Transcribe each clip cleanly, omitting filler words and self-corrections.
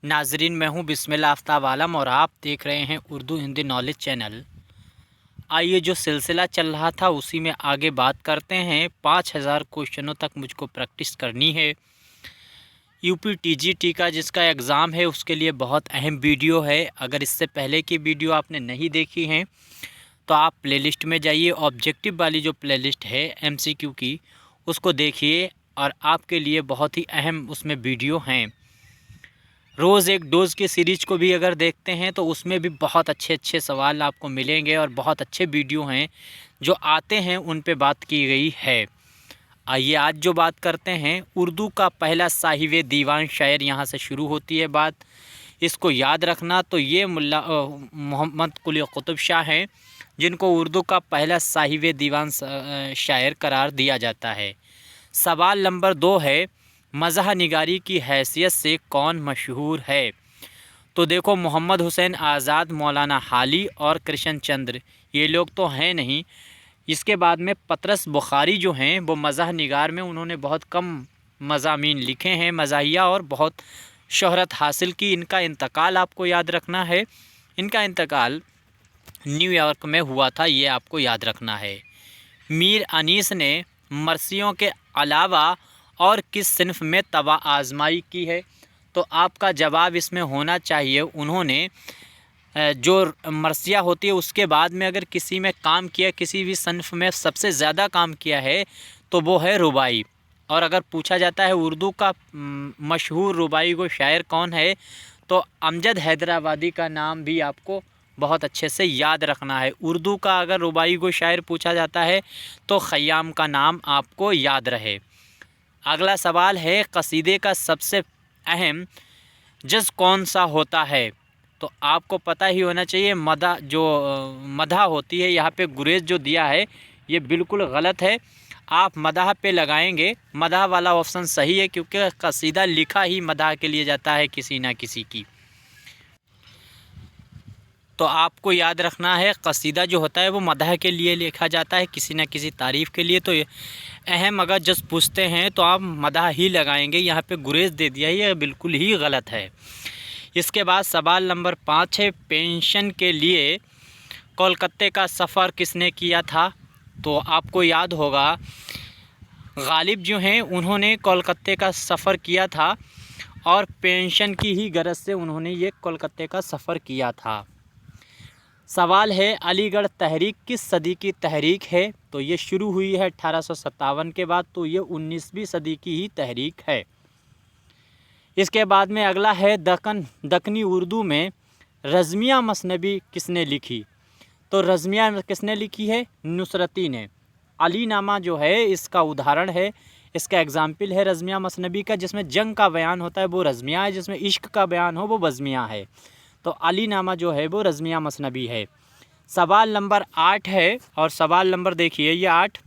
नाजरीन, मैं हूं बिस्मिल्लाह आफ्ताब आलम और आप देख रहे हैं उर्दू हिंदी नॉलेज चैनल। आइए, जो सिलसिला चल रहा था उसी में आगे बात करते हैं। 5000 क्वेश्चनों तक मुझको प्रैक्टिस करनी है। यूपी टीजीटी का जिसका एग्ज़ाम है उसके लिए बहुत अहम वीडियो है। अगर इससे पहले की वीडियो आपने नहीं देखी है तो आप प्लेलिस्ट में जाइए, ऑब्जेक्टिव वाली जो प्लेलिस्ट है एमसीक्यू की, उसको देखिए और आपके लिए बहुत ही अहम उसमें वीडियो हैं। रोज़ एक डोज़ की सीरीज़ को भी अगर देखते हैं तो उसमें भी बहुत अच्छे अच्छे सवाल आपको मिलेंगे और बहुत अच्छे वीडियो हैं जो आते हैं, उन पे बात की गई है। आइए आज जो बात करते हैं, उर्दू का पहला साहिब दीवान शायर यहाँ से शुरू होती है बात। इसको याद रखना। तो ये मुल्ला मोहम्मद कुली कुतुब शाह हैं, जिनको उर्दू का पहला साहिब दीवान शायर करार दिया जाता है। सवाल नंबर 2 है, मज़ाह निगारी की हैसियत से कौन मशहूर है? तो देखो, मोहम्मद हुसैन आज़ाद, मौलाना हाली और कृष्ण चंद्र, ये लोग तो हैं नहीं। इसके बाद में पतरस बुखारी जो हैं वो मज़ाह निगार में उन्होंने बहुत कम मज़ामीन लिखे हैं, मज़ाहिया, और बहुत शोहरत हासिल की। इनका इंतकाल आपको याद रखना है। इनका इंतकाल न्यूयॉर्क में हुआ था, ये आपको याद रखना है। मीर अनीस ने मरसियों के अलावा और किस सिन्फ में तवा आजमाई की है? तो आपका जवाब इसमें होना चाहिए, उन्होंने जो मरसिया होती है उसके बाद में अगर किसी में काम किया, किसी भी सन्फ में सबसे ज़्यादा काम किया है तो वो है रुबाई। और अगर पूछा जाता है उर्दू का मशहूर रुबाई को शायर कौन है, तो अमजद हैदराबादी का नाम भी आपको बहुत अच्छे से याद रखना है। उर्दू का अगर रुबाई को शायर पूछा जाता है तो ख़य्याम का नाम आपको याद रहे। अगला सवाल है, कसीदे का सबसे अहम जज़ कौन सा होता है? तो आपको पता ही होना चाहिए, मदा जो मदह होती है, यहाँ पे गुरेज जो दिया है ये बिल्कुल गलत है। आप मदह पे लगाएंगे, मदह वाला ऑप्शन सही है, क्योंकि कसीदा लिखा ही मदह के लिए जाता है किसी ना किसी की। तो आपको याद रखना है, कसीदा जो होता है वो मदह के लिए लिखा जाता है, किसी न किसी तारीफ़ के लिए। तो अहम अगर जज पूछते हैं तो आप मदह ही लगाएंगे। यहाँ पे गुरेज दे दिया, ये बिल्कुल ही गलत है। इसके बाद सवाल नंबर 5 है, पेंशन के लिए कोलकाता का सफ़र किसने किया था? तो आपको याद होगा, गालिब जो हैं उन्होंने कोलकाता का सफ़र किया था और पेंशन की ही गरज से उन्होंने ये कोलकाता का सफ़र किया था। सवाल है, अलीगढ़ तहरीक किस सदी की तहरीक है? तो ये शुरू हुई है 1857 के बाद, तो ये 19वीं सदी की ही तहरीक है। इसके बाद में अगला है, दक्कनी उर्दू में रज़मिया मसनबी किसने लिखी? तो रज़मिया किसने लिखी है? नुसरती ने। अली नामा जो है इसका उदाहरण है, इसका एग्ज़ाम्पल है रज़मिया मसनबी का। जिसमें जंग का बयान होता है वो रज़मिया है, जिसमें इश्क का बयान हो वो बज़मिया है। तो अली नामा जो है वो रज़मिया मसनबी है। सवाल नंबर 8 है, और सवाल नंबर देखिए, ये 8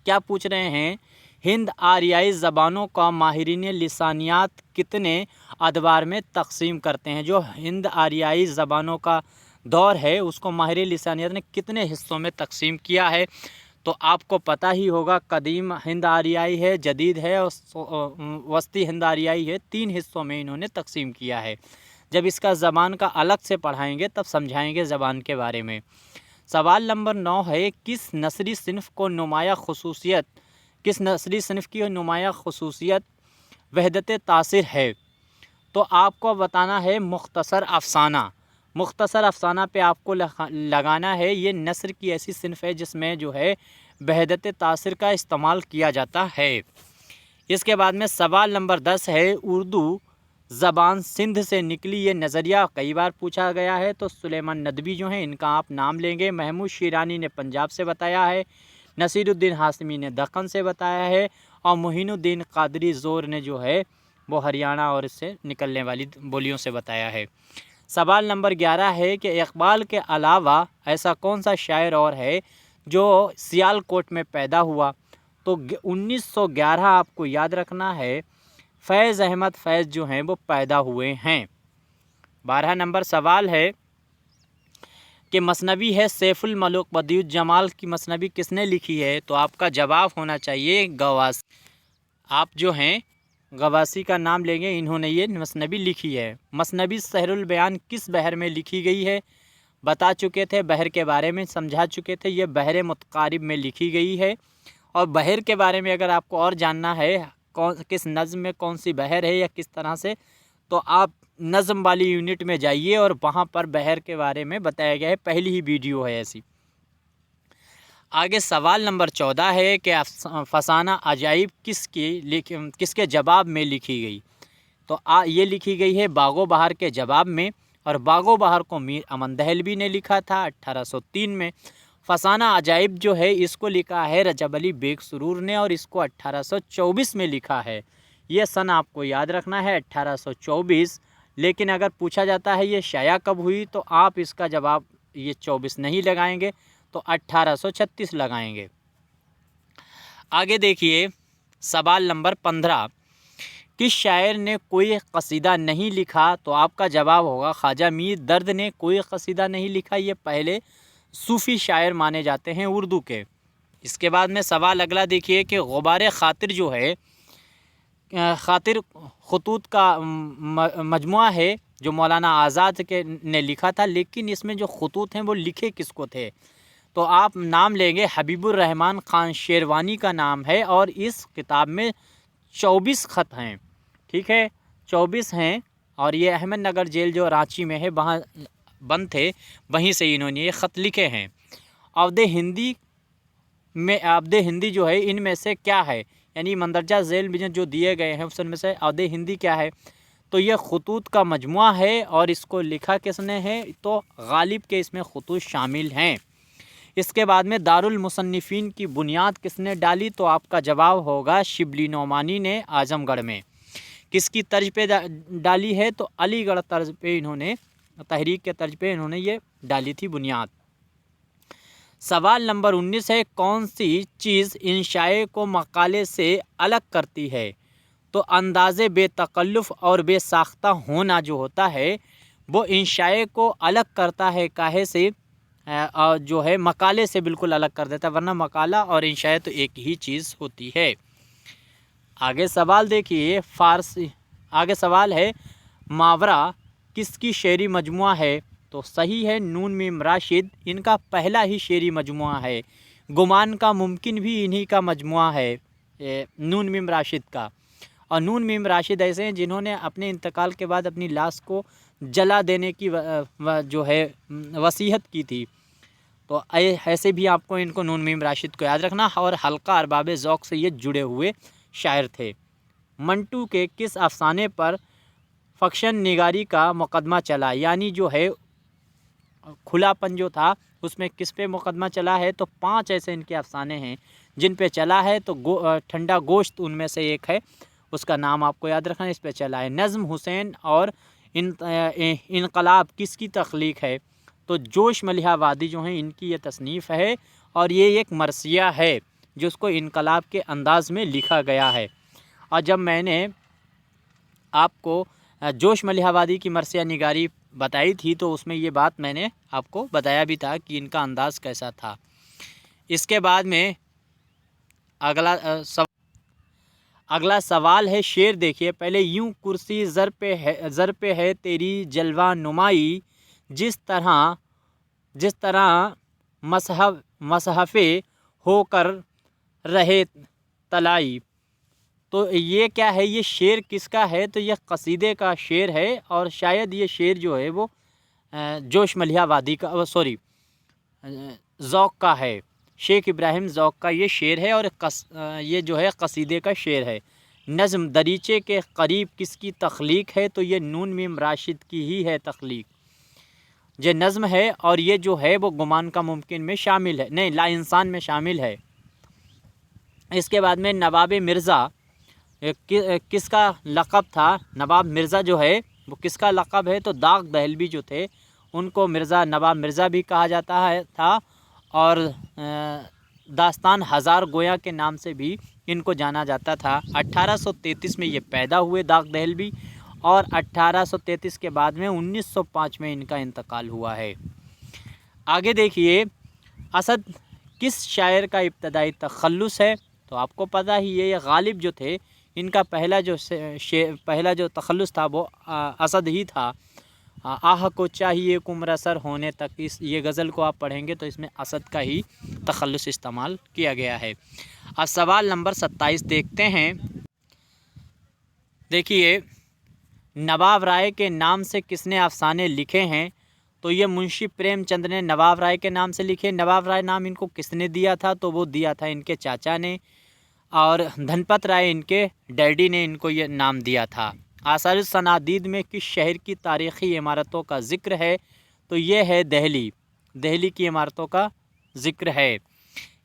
क्या पूछ रहे हैं, हिंद आरियाई ज़बानों का माहिरीन लिसानियात कितने अदवार में तकसीम करते हैं? जो हिंद आरियाई ज़बानों का दौर है उसको माहिर लिसानियात ने कितने हिस्सों में तकसीम किया है? तो आपको पता ही होगा, कदीम हिंद आरियाई है, जदीद है और वस्ती हिंद आरियाई है। 3 हिस्सों में इन्होंने तकसीम किया है। जब इसका ज़बान का अलग से पढ़ाएंगे तब समझाएंगे ज़बान के बारे में। सवाल नंबर 9 है, किस नस्ली सिन्फ की नुमाया खसूसियत वहदत तासिर है? तो आपको बताना है मुख्तसर अफ़साना। मुख्तसर अफ़साना पे आपको लगाना है, ये नस्र की ऐसी सिन्फ है जिसमें जो है वहदत तासिर का इस्तेमाल किया जाता है। इसके बाद में सवाल नंबर 10 है, उर्दू ज़बान सिंध से निकली, ये नज़रिया कई बार पूछा गया है। तो सुलेमान नदवी जो हैं इनका आप नाम लेंगे। महमूद शिरानी ने पंजाब से बताया है, नसीरुद्दीन हाशमी ने दक्कन से बताया है, और मोहिनुद्दीन कादरी ज़ोर ने जो है वो हरियाणा और इससे निकलने वाली बोलियों से बताया है। सवाल नंबर 11 है कि इकबाल के अलावा ऐसा कौन सा शायर और है जो सियालकोट में पैदा हुआ? तो 1911 आपको याद रखना है, फैज़ अहमद फैज़ जो हैं वो पैदा हुए हैं। 12 नंबर सवाल है कि मसनवी है सैफुल मलूक बदियुज्जमाल की मसनवी किसने लिखी है? तो आपका जवाब होना चाहिए गवास। आप जो हैं गवासी का नाम लेंगे, इन्होंने ये मसनबी लिखी है। मसनबी सहरुल बयान किस बहर में लिखी गई है? बता चुके थे, बहर के बारे में समझा चुके थे। ये बहर मुतकारिब में लिखी गई है। और बहर के बारे में अगर आपको और जानना है कौन किस नज़्म में कौन सी बहर है या किस तरह से, तो आप नज़्म वाली यूनिट में जाइए और वहाँ पर बहर के बारे में बताया गया है, पहली ही वीडियो है ऐसी। आगे सवाल नंबर 14 है कि फसाना अजाइब किसके जवाब में लिखी गई? तो ये लिखी गई है बागो बहार के जवाब में। और बागो बहार को मीर अमन दहलवी ने लिखा था 1803 में। फसाना अजाइब जो है इसको लिखा है रजब अली बेग सुरूर ने, और इसको 1824 में लिखा है। ये सन आपको याद रखना है 1824। लेकिन अगर पूछा जाता है ये शाया कब हुई, तो आप इसका जवाब ये 24 नहीं लगाएंगे, तो 1836 लगाएंगे। आगे देखिए सवाल नंबर 15, किस शायर ने कोई कसीदा नहीं लिखा? तो आपका जवाब होगा ख्वाजा मीर दर्द ने कोई कसीदा नहीं लिखा। ये पहले सूफ़ी शायर माने जाते हैं उर्दू के। इसके बाद में सवाल अगला देखिए कि गुबार ख़ातिर जो है, ख़ातिर ख़ुतूत का मजमुआ है जो मौलाना आज़ाद के ने लिखा था, लेकिन इसमें जो ख़ुतूत हैं वो लिखे किसको थे? तो आप नाम लेंगे हबीबुर रहमान ख़ान शेरवानी का नाम है, और इस किताब में 24 ख़त हैं। ठीक है, 24 हैं। और ये अहमदनगर जेल जो रांची में है वहाँ बंद थे, वहीं से इन्होंने ये ख़त लिखे हैं। अवधे हिंदी जो है इनमें से क्या है? यानी मंदरजा झेल में जो दिए गए हैं उसमें से अवधे हिंदी क्या है? तो ये ख़ुतूत का मजमुआ है। और इसको लिखा किसने है? तो गालिब के इसमें ख़ुतूत शामिल हैं। इसके बाद में दारुल मुसन्निफ़ीन की बुनियाद किसने डाली? तो आपका जवाब होगा शिबली नोमानी ने आज़मगढ़ में। किसकी तर्ज पे डाली है? तो अलीगढ़ तर्ज पे इन्होंने, तहरीक के तर्ज पे इन्होंने ये डाली थी बुनियाद। सवाल नंबर 19 है, कौन सी चीज़ इंशाए को मकाले से अलग करती है? तो अंदाज़े बेतकल्लुफ़ और बेसाख्ता होना जो होता है वो इंशाए को अलग करता है। काहे से? जो है मकाले से बिल्कुल अलग कर देता है, वरना मकाला और इंशाए तो एक ही चीज़ होती है। आगे सवाल देखिए आगे सवाल है, मावरा किसकी शेरी मजमुआ है? तो सही है नून मीम राशिद, इनका पहला ही शेरी मजमुआ है। गुमान का मुमकिन भी इन्हीं का मजमुआ है, नून मीम राशिद का। और नून मीम राशिद ऐसे हैं जिन्होंने अपने इंतकाल के बाद अपनी लाश को जला देने की जो है वसीयत की थी। तो ऐसे भी आपको इनको नून मीम राशिद को याद रखना। और हल्का अरबाब ज़ौक़ से ये जुड़े हुए शायर थे। मंटू के किस अफसाने पर फ़क्शन निगारी का मुकदमा चला? यानी जो है खुलापन जो था उसमें किस पे मुकदमा चला है? तो 5 ऐसे इनके अफसाने हैं जिन पे चला है। तो ठंडा गोश्त उनमें से एक है, उसका नाम आपको याद रखना, इस पे चला है। नज़्म हुसैन और इनकलाब किसकी तख्लीक है? तो जोश मलिहा वादी जो हैं इनकी ये तसनीफ़ है। और ये एक मरसिया है जिसको इनकलाब के अंदाज़ में लिखा गया है। और जब मैंने आपको जोश मलिहा वादी की मरसिया निगारी बताई थी तो उसमें ये बात मैंने आपको बताया भी था कि इनका अंदाज़ कैसा था। इसके बाद में अगला सवाल है शेर देखिए। पहले यूं कुर्सी ज़र पे है तेरी जलवा नुमाई, जिस तरह मसहफ़े होकर रहे तलाई। तो ये क्या है? ये शेर किसका है? तो ये कसीदे का शेर है। और शायद ये शेर जो है वो जोश मलिहा वादी का ज़ौक़ का है। शेख इब्राहिम ज़ौक़ का ये शेर है। और ये जो है कसीदे का शेर है। नज़्म दरीचे के करीब किसकी तख्लीक है? तो ये नून मीम राशिद की ही है तख्लीक। ये नज़्म है और ये जो है वो गुमान का मुमकिन में शामिल है, नहीं ला इंसान में शामिल है। इसके बाद में नवाब मिर्ज़ा किसका लक़ब था? नवाब मिर्ज़ा जो है वो किसका लक़ब है? तो दाग दहलवी जो थे उनको नवाब मिर्ज़ा भी कहा जाता था। और दास्तान हज़ार गोया के नाम से भी इनको जाना जाता था। 1833 में ये पैदा हुए दाग दहलवी, और 1833 के बाद में 1905 में इनका इंतकाल हुआ है। आगे देखिए, असद किस शायर का इब्तदाई तखल्लुस है? तो आपको पता ही है ये गालिब जो थे इनका पहला जो तखल्लुस था वो असद ही था। आह को चाहिए कुमरा सर होने तक, इस ये गज़ल को आप पढ़ेंगे तो इसमें असद का ही तखल्लुस इस्तेमाल किया गया है। अब सवाल नंबर 27 देखते हैं। देखिए, नवाब राय के नाम से किसने अफसाने लिखे हैं? तो ये मुंशी प्रेमचंद ने नवाब राय के नाम से लिखे। नवाब राय नाम इनको किसने दिया था? तो वो दिया था इनके चाचा ने, और धनपत राय इनके डैडी ने इनको ये नाम दिया था। आसारुस सनादीद में किस शहर की तारीख़ी इमारतों का ज़िक्र है? तो ये है दिल्ली। दिल्ली की इमारतों का ज़िक्र है।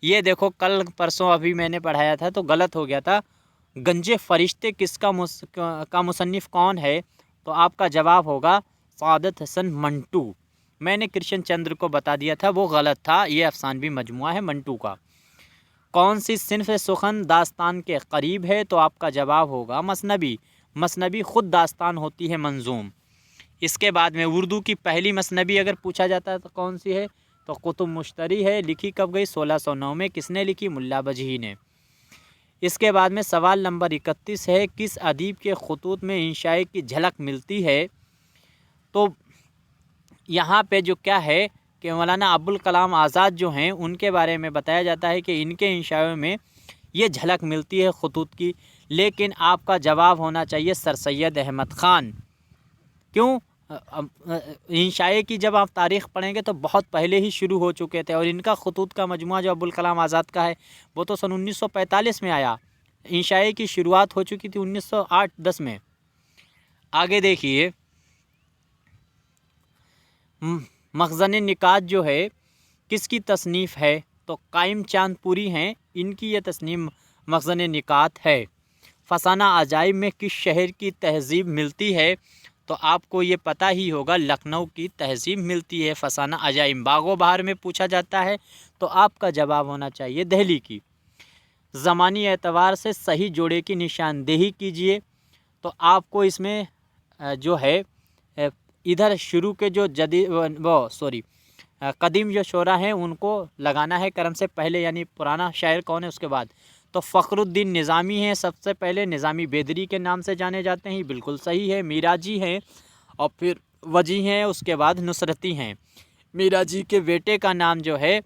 ये देखो, कल परसों अभी मैंने पढ़ाया था तो गलत हो गया था। गंजे फ़रिश्ते का मुसन्निफ़ कौन है? तो आपका जवाब होगा सादत हसन मंटू। मैंने कृष्ण चंद्र को बता दिया था, वो गलत था। ये अफसानवी मजमुआ है मंटू का। कौन सी सिन्फ़ सुखन दास्तान के करीब है? तो आपका जवाब होगा मसनबी। मसनबी ख़ुद दास्तान होती है मंजूम। इसके बाद में उर्दू की पहली मसनबी अगर पूछा जाता है तो कौन सी है? तो कुतुब मुश्तरी है। लिखी कब गई? 1609 में। किसने लिखी? मुल्ला बजही ने। इसके बाद में सवाल नंबर 31 है, किस अदीब के ख़ुतूत में इंशाए की झलक मिलती है? तो यहाँ पे जो क्या है कि मौलाना अबुल कलाम आज़ाद जो हैं उनके बारे में बताया जाता है कि इनके इंशाओं में ये झलक मिलती है ख़ुतूत की। लेकिन आपका जवाब होना चाहिए सर सैयद अहमद ख़ान। क्यों? इंशाए की जब आप तारीख़ पढ़ेंगे तो बहुत पहले ही शुरू हो चुके थे, और इनका ख़ुतूत का मजमुआ जो अबुल कलाम आज़ाद का है वो तो सन 1945 में आया। इंशाए की शुरुआत हो चुकी थी 1908-10 में। आगे देखिए, मखज़न निकात जो है किसकी तसनीफ़ है? तो कायम चांदपुरी हैं, इनकी ये तस्नीम मखज़न निकात है। फसाना अजाइब में किस शहर की तहज़ीब मिलती है? तो आपको ये पता ही होगा, लखनऊ की तहज़ीब मिलती है फसाना अजाइब। बागो बहार में पूछा जाता है तो आपका जवाब होना चाहिए दिल्ली की। ज़मानी एतबार से सही जोड़े की निशानदेही कीजिए। तो आपको इसमें जो है इधर शुरू के जो कदीम जो शोरा हैं उनको लगाना है क्रम से पहले, यानी पुराना शायर कौन है उसके बाद। तो फ़खरुद्दीन निज़ामी हैं सबसे पहले, निज़ामी बेदरी के नाम से जाने जाते हैं, बिल्कुल सही है। मीराजी हैं और फिर वजी हैं, उसके बाद नुसरती हैं। मीराजी के बेटे का नाम जो है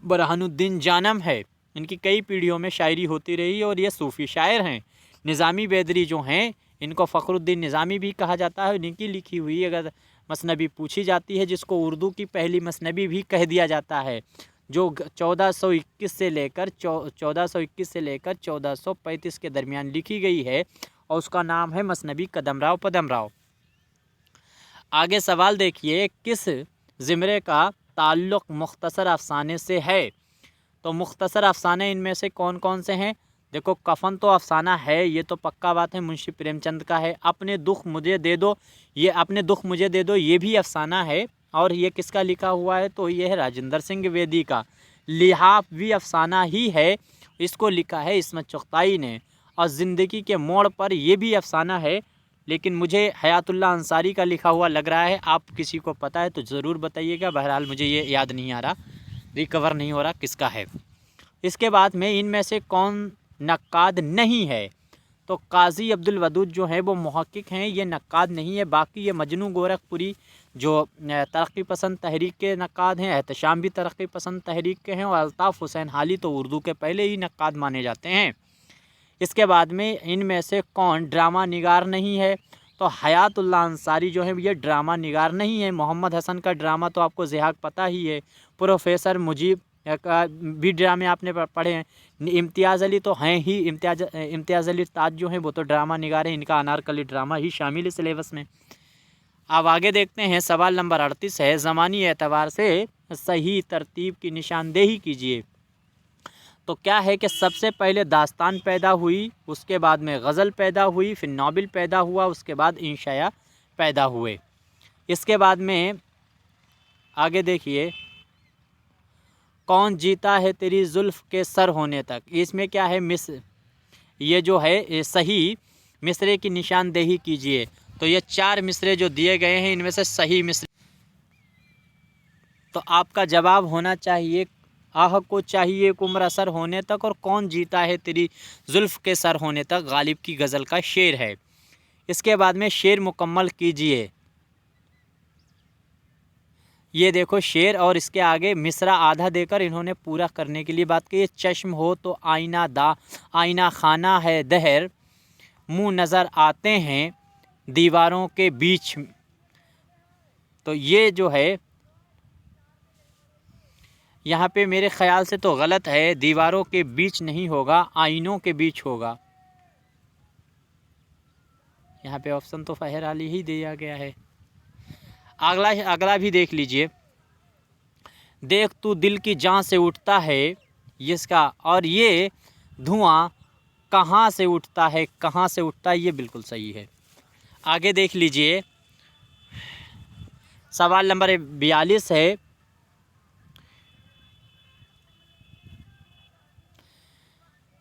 बरहानुद्दीन जानम है। इनकी कई पीढ़ियों में शायरी होती रही और ये सूफ़ी शायर हैं। निज़ामी बेदरी जो हैं इनको फ़खरुद्दीन निज़ामी भी कहा जाता है। इनकी लिखी हुई अगर मसनबी पूछी जाती है, जिसको उर्दू की पहली मसनबी भी कह दिया जाता है, जो 1421 से लेकर 1435 के दरमियान लिखी गई है, और उसका नाम है मसनबी कदमराव पदमराव। आगे सवाल देखिए, किस ज़िमरे का ताल्लुक़ मुख्तसर अफसाने से है? तो मुख्तसर अफसाने इनमें से कौन कौन से हैं? देखो, कफ़न तो अफसाना है, ये तो पक्का बात है, मुंशी प्रेमचंद का है। अपने दुख मुझे दे दो, ये अपने दुख मुझे दे दो, ये भी अफसाना है। और ये किसका लिखा हुआ है? तो ये है राजेंद्र सिंह द्विवेदी का। लिहाफ भी अफसाना ही है, इसको लिखा है इस्मत चुग़ताई ने। और ज़िंदगी के मोड़ पर, ये भी अफसाना है, लेकिन मुझे हयातुल्लाह अंसारी का लिखा हुआ लग रहा है। आप किसी को पता है तो ज़रूर बताइएगा। बहरहाल मुझे ये याद नहीं आ रहा, रिकवर नहीं हो रहा किसका है। इसके बाद में इनमें से कौन नक्काद नहीं है? तो काजी अब्दुल वदूद जो है वो मुहक्किक हैं, ये नक्काद नहीं है। बाकी ये मजनू गोरखपुरी जो तरक्की पसंद तहरीक के नक्काद हैं, एहतशाम भी तरक्की पसंद तहरीक के हैं, और अल्ताफ़ हुसैन हाली तो उर्दू के पहले ही नक्काद माने जाते हैं। इसके बाद में इनमें से कौन ड्रामा निगार नहीं है? तो हयातुल्लाह अंसारी जो है ये ड्रामा निगार नहीं है। मोहम्मद हसन का ड्रामा तो आपको ज़िहाक पता ही है। प्रोफेसर मुजीब का भी ड्रामे आपने पढ़े हैं। इम्तियाज़ अली तो हैं ही, इम्तियाज़ अली ताज जो हैं वो तो ड्रामा निगार हैं, इनका अनारकली ड्रामा ही शामिल है सिलेबस में। अब आगे देखते हैं, सवाल नंबर 38 है, ज़मानी एतबार से सही तरतीब की निशानदेही कीजिए। तो क्या है कि सबसे पहले दास्तान पैदा हुई, उसके बाद में गज़ल पैदा हुई, फिर नावल पैदा हुआ, उसके बाद इंशाया पैदा हुए। इसके बाद में आगे देखिए, कौन जीता है तेरी जुल्फ़ के सर होने तक? इसमें क्या है? मिस्र, ये जो है सही मिसरे की निशानदेही कीजिए। तो ये 4 मिसरे जो दिए गए हैं, इनमें से सही मिसरे, तो आपका जवाब होना चाहिए आह को चाहिए कुमरा सर होने तक और कौन जीता है तेरी जुल्फ के सर होने तक गालिब की गज़ल का शेर है। इसके बाद में शेर मुकम्मल कीजिए। ये देखो शेर और इसके आगे मिसरा आधा देकर इन्होंने पूरा करने के लिए बात की है। चश्म हो तो आईना खाना है दहर, मुँह नज़र आते हैं दीवारों के बीच। तो ये जो है यहाँ पे मेरे ख़्याल से तो गलत है, दीवारों के बीच नहीं होगा, आईनों के बीच होगा। यहाँ पे ऑप्शन तो बहरहाल ही दिया गया है। अगला भी देख लीजिए। देख तू दिल की जान से उठता है इसका, और ये धुआं कहाँ से उठता है, कहाँ से उठता है, ये बिल्कुल सही है। आगे देख लीजिए, सवाल नंबर 42 है।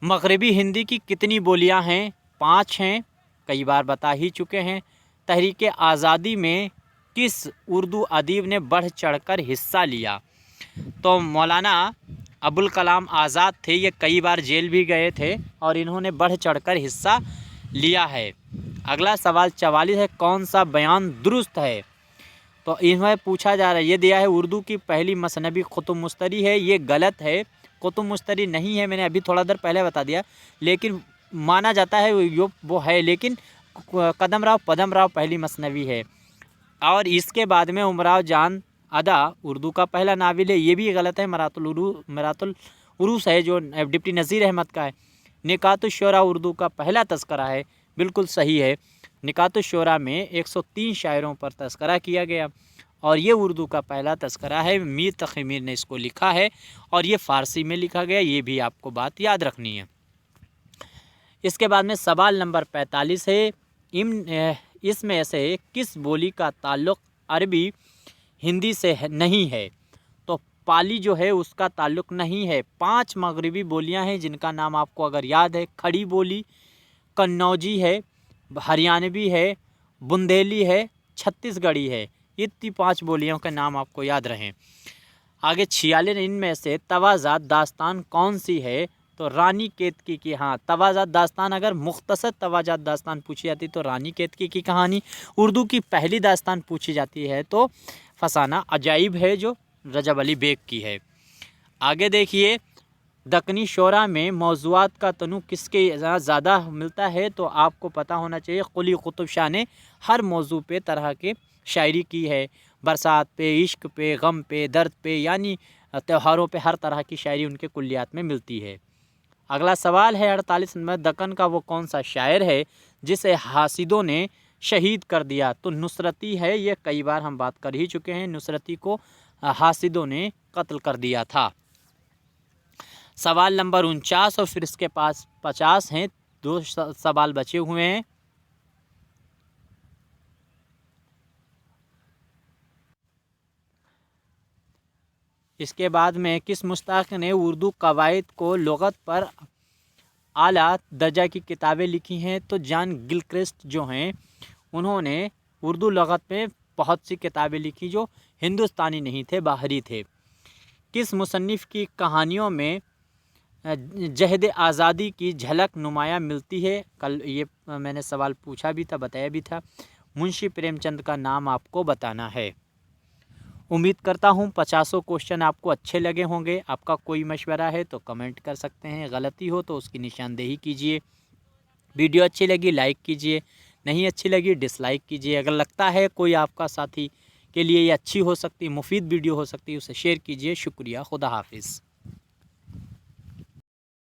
मगरबी हिंदी की कितनी बोलियां हैं? 5 हैं, कई बार बता ही चुके हैं। तहरीक आज़ादी में किस उर्दू अदीब ने बढ़ चढ़कर हिस्सा लिया? तो मौलाना अबुल कलाम आज़ाद थे, ये कई बार जेल भी गए थे और इन्होंने बढ़ चढ़कर हिस्सा लिया है। अगला सवाल 44 है, कौन सा बयान दुरुस्त है? तो इन्हें पूछा जा रहा है, ये दिया है उर्दू की पहली मसनबी कुतुब मुस्तरी है, ये गलत है। कुतुब मुस्तरी नहीं है, मैंने अभी थोड़ा देर पहले बता दिया, लेकिन माना जाता है वो है, लेकिन कदम राव पदम राव पहली मसनवी है। और इसके बाद में उमराव जान अदा उर्दू का पहला नाविल है, ये भी गलत है। मरातुल उरूस है जो डिप्टी नज़ीर अहमद का है। निकातुश्शोरा उर्दू का पहला तस्करा है, बिल्कुल सही है। निकातुश्शोरा में 103 शायरों पर तस्करा किया गया और ये उर्दू का पहला तस्करा है। मीर तक़ी मीर ने इसको लिखा है और ये फ़ारसी में लिखा गया, ये भी आपको बात याद रखनी है। इसके बाद में सवाल नंबर 45 है, इसमें से किस बोली का ताल्लुक़ अरबी हिंदी से नहीं है? तो पाली जो है उसका ताल्लुक़ नहीं है। 5 मगरबी बोलियां हैं जिनका नाम आपको अगर याद है, खड़ी बोली, कन्नौजी है, हरियाणवी है, बुंदेली है, छत्तीसगढ़ी है। इतनी 5 बोलियों के नाम आपको याद रहें। आगे 46 इनमें से तवाज़ात दास्तान कौन सी है? तो रानी केतकी की। हाँ, तवाज़ात दास्तान, अगर मुख्तसर तवाज़ात दास्तान पूछी जाती तो रानी केतकी की कहानी। उर्दू की पहली दास्तान पूछी जाती है तो फसाना अजाइब है जो रजब अली बेग की है। आगे देखिए, दक्कनी शोरा में मौज़ूआत का तनु किसके ज़्यादा मिलता है? तो आपको पता होना चाहिए, कुली कुतुब शाह ने हर मौजू पे तरह के शायरी की है। बरसात पे, इश्क पे, गम पे, दर्द पे, यानी त्योहारों पे हर तरह की शायरी उनके कुल्लियात में मिलती है। अगला सवाल है 48 नंबर, दक्कन का वो कौन सा शायर है जिसे हासिदों ने शहीद कर दिया? तो नुसरती है, ये कई बार हम बात कर ही चुके हैं। नुसरती को हासिदों ने कत्ल कर दिया था। सवाल नंबर 49 और फिर इसके पास 50 हैं, 2 सवाल बचे हुए हैं। इसके बाद में किस मुस्ताक ने उर्दू कवायद को लुग़त पर आला दर्जा की किताबें लिखी हैं? तो जॉन गिलक्रिस्ट जो हैं उन्होंने उर्दू लुग़त में बहुत सी किताबें लिखी जो हिंदुस्तानी नहीं थे, बाहरी थे। किस मुसन्निफ़ की कहानियों में जहद आज़ादी की झलक नुमाया मिलती है? कल ये मैंने सवाल पूछा भी था, बताया भी था। मुंशी प्रेमचंद का नाम आपको बताना है। उम्मीद करता हूँ 50 क्वेश्चन आपको अच्छे लगे होंगे। आपका कोई मशवरा है तो कमेंट कर सकते हैं, गलती हो तो उसकी निशानदेही कीजिए। वीडियो अच्छी लगी लाइक कीजिए, नहीं अच्छी लगी डिसलाइक कीजिए। अगर लगता है कोई आपका साथी के लिए ये अच्छी हो सकती, मुफीद वीडियो हो सकती है, उसे शेयर कीजिए। शुक्रिया, खुदा हाफिज़।